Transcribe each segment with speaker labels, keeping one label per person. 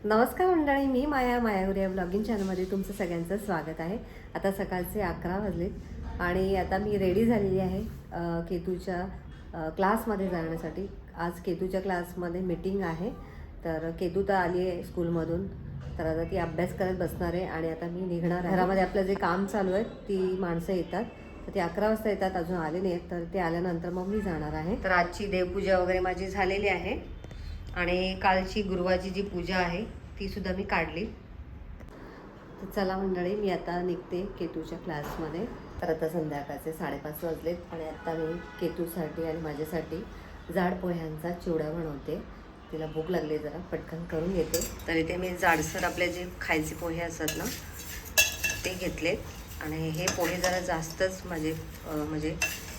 Speaker 1: नमस्कार मंडळी, मी मायाहुरी या ब्लॉगिंग चॅनलमध्ये तुमचं सगळ्यांचं स्वागत आहे. आता सकाळचे 11 वाजलेत आणि आता मी रेडी झालेली आहे केतूच्या क्लासमध्ये जाण्यासाठी. आज केतूच्या क्लासमध्ये मीटिंग आहे, तर केतू तर आली आहे स्कूलमधून, तर आता ती अभ्यास करत बसणार आहे आणि आता मी निघणार आहे. घरामध्ये आपलं जे काम चालू आहे ती माणसं येतात, तर ते 11 वाजता येतात, अजून आले नाहीत, तर ते आल्यानंतर मग मी जाणार आहे. तर आजची देवपूजा वगैरे माझी झालेली आहे आणि कालची गुरुवारची जी पूजा आहे ती सुद्धा मी काढली. तर चला मंडळी, मी आता निघते केतूच्या क्लासमध्ये. तर आता संध्याकाळचे 5:30 वाजलेत आणि आता मी केतूसाठी आणि माझ्यासाठी जाड पोह्यांचा चिवडा बनवते. तिला भूक लागली, जरा पटकन करून घेते. तर इथे मी जाडसर आपले जे खायचे पोहे असतात ना ते घेतलेत आणि हे पोहे जरा जास्तच म्हणजे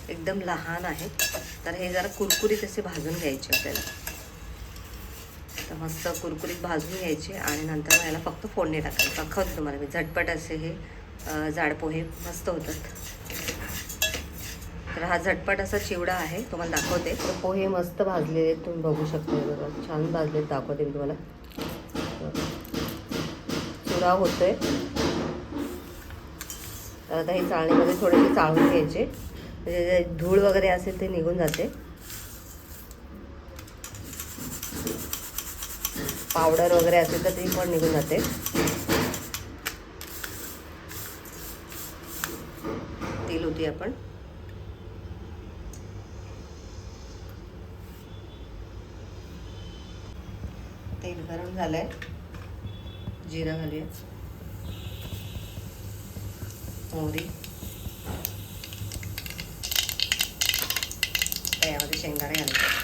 Speaker 1: एकदम लहान आहेत, तर हे जरा कुरकुरीत असे भाजून घ्यायचे आपल्याला. तर मस्त कुरकुरीत भाजून घ्यायचे आणि नंतर मग याला फक्त फोडणी टाकायची. दाखवते तुम्हाला मी, झटपट असे हे जाड पोहे मस्त होतात. तर हा झटपट असा चिवडा आहे, तुम्हाला दाखवते. तर पोहे मस्त भाजलेले तुम्ही बघू शकता, बघा छान भाजलेत. दाखवते मी तुम्हाला, चिवडा होतोय. तर आता हे चाळणीमध्ये थोडेसे चाळून घ्यायचे, म्हणजे धूळ वगैरे असेल ते निघून जाते. पावडर वगैरे असेल तर ती पण निघून जाते. तेल होती आपण तेल गरम झालंय, जिरा घालूया, मोहरी, यामध्ये शेंगदाणे घालायचे.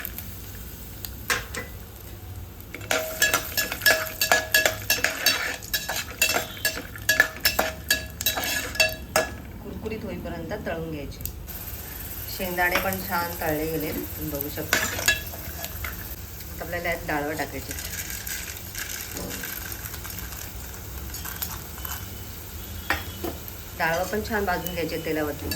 Speaker 1: कुरकुरीत होईपर्यंत तळून घ्यायचे. शेंगदाणे पण छान तळले गेले, तुम्ही बघू शकता. आपल्याला यात डाळवं टाकायचे. डाळवं पण छान भाजून घ्यायचे तेलावरती.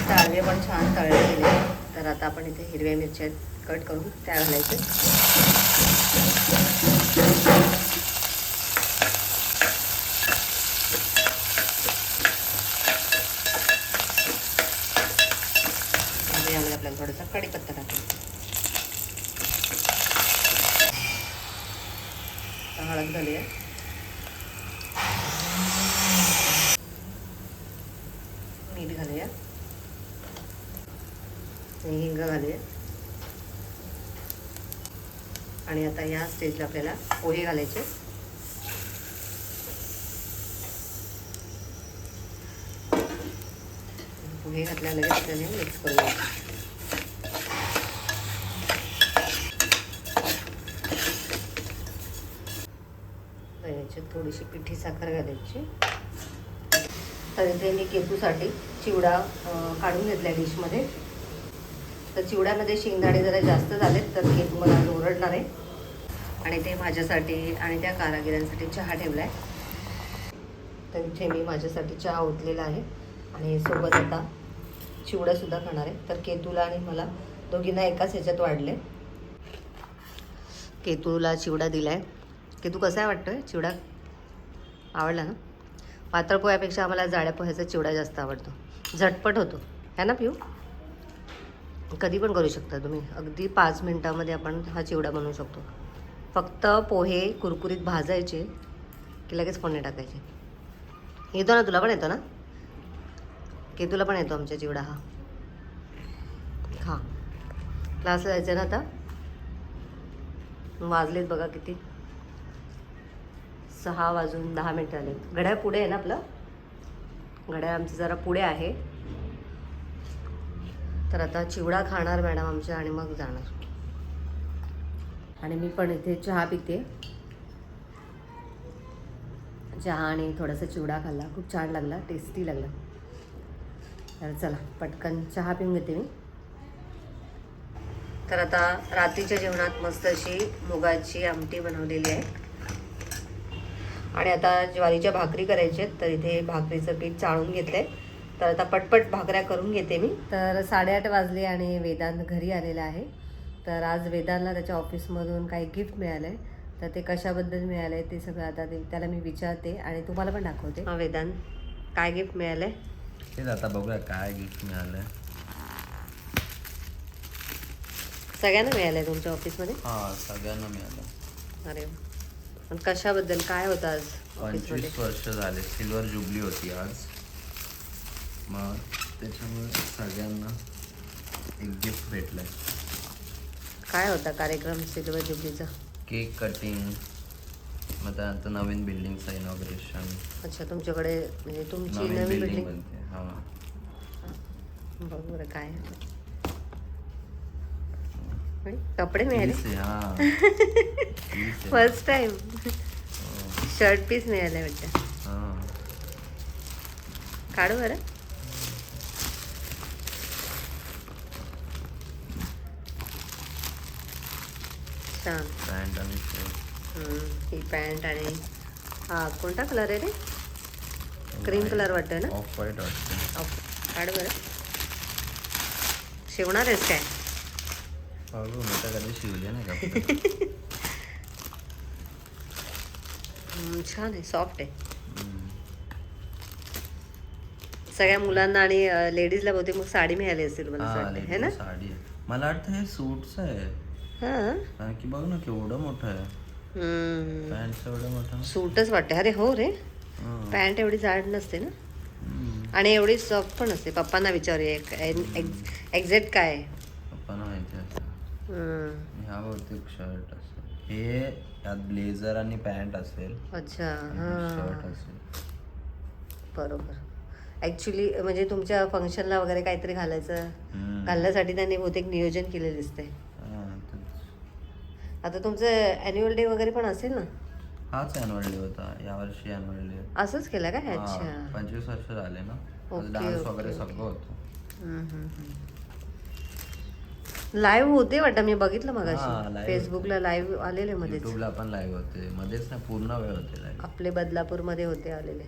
Speaker 1: डाळवे पण छान तळले गेले. तर आता आपण इथे हिरव्या मिरच्या कट करून त्या घालायचे. यामध्ये आपल्याला थोडासा कढीपत्ता टाकायचा. हळद घालूया, मीठ घालूया, हिंग घालूया. आणि आता या स्टेजला आपल्याला पोहे घालायचे. पोहे घातल्या लगेच आपल्याला मिक्स करून घ्यायचे. थोडीशी पिठी साखर घालायची. तर इथे मी केतूसाठी चिवडा काढून घेतला डिशमध्ये. तर चिवड्यामध्ये शेंगदाणे जरा जास्त झालेत, तर केतू मला ओरडणार आहे. आणि ते माझ्यासाठी आणि त्या कारागिरांसाठी चहा ठेवला आहे. तर इथे मी माझ्यासाठी चहा ओतलेला आहे आणि सोबत आता चिवडासुद्धा खाणार आहे. तर केतूला आणि मला दोघींना एकाच ह्याच्यात वाढले. केतूला चिवडा दिला आहे. केतू कसा आहे वाटतोय चिवडा? आवडला ना? पातळ पोह्यापेक्षा आम्हाला जाड्या पोह्याचा चिवडा जास्त आवडतो. झटपट होतो है ना पिऊ? कधी पण करू शकता तुम्ही, अगदी 5 मिनटामध्ये आपण हा चिवडा बनवू शकतो. फक्त पोहे कुरकुरीत भाजायचे की लगेच फोडणी टाकायचे. येतो ना? तुला पण येतो ना? केतूला पण येतो आमच्या चिवडा हा. हा, क्लासला जायचं ना आता. वाजलेत बघा किती, 6 वाजून 10 मिनिटं आले. घड्याळ पुढे आहे ना आपलं, घड्याळ आमचं जरा पुढे आहे. तर आता चिवडा खाणार मॅडम आमच्या आणि मग जाणार. आणि मी पण इथे चहा पिते. चहा आणि थोडासा चिवडा खाल्ला, खूप छान लागला, टेस्टी लागला. तर चला पटकन चहा पिऊन घेते मी. तर आता रात्रीच्या जेवणात मस्त अशी मुगाची आमटी बनवलेली आहे आणि आता ज्वारीच्या भाकरी करायच्या आहेत. तर इथे भाकरीचं पीठ चाळून घेतलं आहे. तर आता पटपट भाकऱ्या करून घेते मी. तर 8:30 वाजले आणि वेदांत घरी आलेला आहे. तर आज वेदांतला त्याच्या ऑफिसमधून काही गिफ्ट मिळालं आहे, तर ते कशाबद्दल मिळालं आहे ते सगळं आता त्याला मी विचारते आणि तुम्हाला पण दाखवते. वेदांत काय गिफ्ट मिळालं आहे
Speaker 2: तेच आता बघूया काय गिफ्ट मिळालं.
Speaker 1: सगळ्यांना मिळालं आहे तुमच्या ऑफिसमध्ये?
Speaker 2: हां सगळ्यांना मिळालं.
Speaker 1: अरे पण कशाबद्दल काय होतं आज ऑफिसमध्ये?
Speaker 2: 25 वर्ष झाले, सिल्वर जुबली होती आज. मग त्याच्यामुळे सगळ्यांना एक गिफ्ट भेटलंय.
Speaker 1: काय होता कार्यक्रम सिल्वर जुबलीचा?
Speaker 2: केक कटिंग, मग त्यानंतर नवीन बिल्डिंगचं इनॉग्रेशन.
Speaker 1: अच्छा तुमच्याकडे म्हणजे तुमची
Speaker 2: नवीन
Speaker 1: नवीन
Speaker 2: बिल्डिंग
Speaker 1: बिल्डिंग?
Speaker 2: बनते. हां
Speaker 1: बघ बरं काय कपडे मिळाले
Speaker 2: हां
Speaker 1: फर्स्ट टाइम. शर्ट पीस मिळाले वाटतं.
Speaker 2: हां
Speaker 1: काढू बरं. छान.
Speaker 2: पॅन्ट आणि शर्ट.
Speaker 1: ही पॅन्ट आणि हा कोणता कलर आहे रे? क्रीम कलर वाटतं ना?
Speaker 2: ऑफ व्हाईट वाटतं.
Speaker 1: काढ बरं. शिवणार आहेस काय?
Speaker 2: बघू मी तर कधी शिवले नाही कपडे.
Speaker 1: छान आहे, सॉफ्ट आहे. सगळ्या मुलांना आणि लेडीजला बहुतेक मग साडी मिळाली असेल मला असं वाटतं, है ना?
Speaker 2: साडी आहे. मला वाटतं हे सूटच आहे.
Speaker 1: हां
Speaker 2: कारण की बघ ना केवढं मोठं आहे. पॅन्ट एवढं मोठं.
Speaker 1: सूटच वाटते. अरे हो रे,
Speaker 2: हां.
Speaker 1: पॅन्ट एवढी जाड नसते ना आणि एवढी सॉफ्ट पण असते. पप्पांना विचारूया एक्झॅक्ट काय आहे.
Speaker 2: पप्पांना माहिती आहे. ह्या बहुतेक शर्ट असेल. हे यात ब्लेझर आणि पॅन्ट असेल.
Speaker 1: अच्छा
Speaker 2: शर्ट
Speaker 1: हां
Speaker 2: असेल.
Speaker 1: बरोबर. ॲक्च्युली म्हणजे तुमच्या फंक्शनला वगैरे काहीतरी घालायचं घालण्यासाठी त्यांनी बहुतेक नियोजन केलेलं दिसतंय.
Speaker 2: हां,
Speaker 1: आता तुमचं ॲन्युअल डे वगैरे पण असेल ना?
Speaker 2: हाच ॲन्युअल डे होता यावर्षी. ॲन्युअल डे
Speaker 1: असंच केलं काय? अच्छा
Speaker 2: 25 वर्ष झाले ना.
Speaker 1: ओके,
Speaker 2: डान्स
Speaker 1: ओके,
Speaker 2: वगैरे
Speaker 1: ओके.
Speaker 2: सगळं होतं.
Speaker 1: लाईव्ह होते वाटतं, मी बघितलं
Speaker 2: हां,
Speaker 1: मगाशी
Speaker 2: live
Speaker 1: फेसबुकला लाईव्ह आलेले मध्येच.
Speaker 2: युट्यूबला पण लाईव्ह होते मध्येच ना, पूर्ण वेळ होते लाईव्ह.
Speaker 1: आपले बदलापूरमध्ये होते आलेले.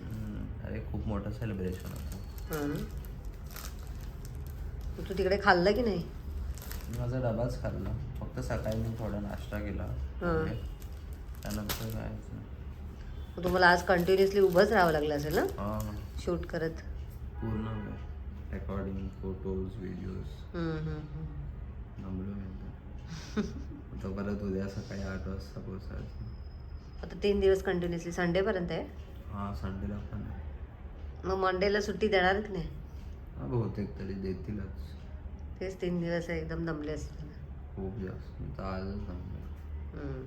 Speaker 2: अरे खूप मोठं सेलिब्रेशन होतं.
Speaker 1: हां ना. तू तिकडे खाल्लं की नाही?
Speaker 2: माझा डबाच खाल्ला. फक्त सकाळी मी थोडा नाश्ता केला.
Speaker 1: हां.
Speaker 2: त्यानंतर काय
Speaker 1: मग तुम्हाला आज कंटिन्युअसली उभंच राहावं लागलं असेल ना
Speaker 2: हां
Speaker 1: शूट करत?
Speaker 2: पूर्ण वेळ रेकॉर्डिंग, फोटोज, व्हिडिओज. थांबलो मी. आता परत उद्या सकाळी 8 वाजता पोहोचायचं.
Speaker 1: आता 3 दिवस कंटिन्युअसली, संडेपर्यंत आहे.
Speaker 2: हां संडेला पण आहे.
Speaker 1: मग मंडेला सुट्टी देणार की नाही?
Speaker 2: हां बहुतेक तरी देतीलच.
Speaker 1: तेच 3 दिवस एकदम दमले असतील.
Speaker 2: खूप जास्त. मी तर आजच थांबलो.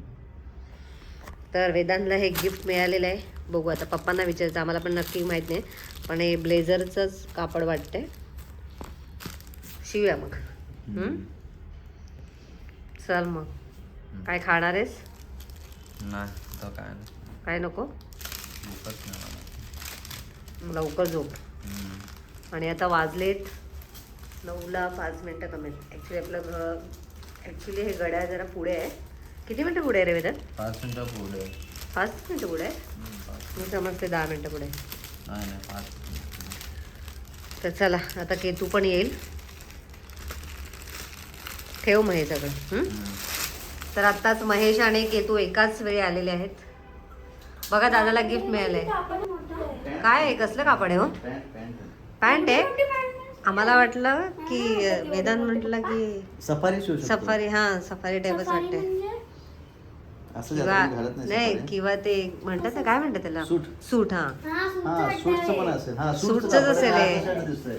Speaker 1: तर वेदांतला हे गिफ्ट मिळालेलं आहे. बघू आता पप्पांना विचारायचं, आम्हाला पण नक्की माहीत नाही. पण हे ब्लेझरचंच कापड वाटतंय. शिवूया मग. चल मग काय खाणार आहेस?
Speaker 2: नाही तर काय नाही.
Speaker 1: काय नको?
Speaker 2: भूकच नाही मला.
Speaker 1: लवकर झोप. आणि आता वाजलेत 9ला 5 मिनटं कमी आहेत. ॲक्च्युली आपलं ॲक्च्युली हे घड्याळ जरा पुढे आहे. किती मिनटं पुढे आहे रे वेदांत?
Speaker 2: 5 मिनटं पुढे.
Speaker 1: 5 मिनटं पुढे आहे? मी समजते 10 मिनटं पुढे.
Speaker 2: नाही 5 मिनटं.
Speaker 1: तर चला आता केतू पण येईल. ठेव मग हे सगळं. तर आत्ताच महेश आणि केतू एकाच वेळी आलेले आहेत. बघा दादाला गिफ्ट मिळालंय. काय आहे? कसलं कापड आहे हो? पॅन्ट आहे? आम्हाला वाटलं की वेदांत म्हटलं की
Speaker 3: सफारी शूज.
Speaker 1: सफारी. हां सफारी टाईपच वाटते. किंवा नाही किंवा ते म्हणतात ना, काय म्हणतात त्याला? सूट. हां
Speaker 3: सूटचं पण असेल. हां
Speaker 1: सूटचंच असेल हे.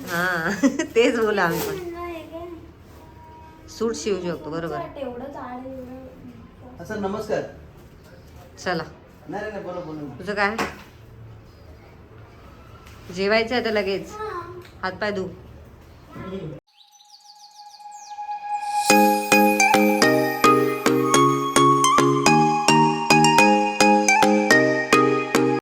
Speaker 1: हां तेच बोला आम्ही पण. सूट शिवू शकतो बरोबर.
Speaker 3: सर नमस्कार.
Speaker 1: चला
Speaker 3: नाही नाही बोला बोला.
Speaker 1: तुझं काय? जेवायचं आहे आता लगेच. हातपाय धू.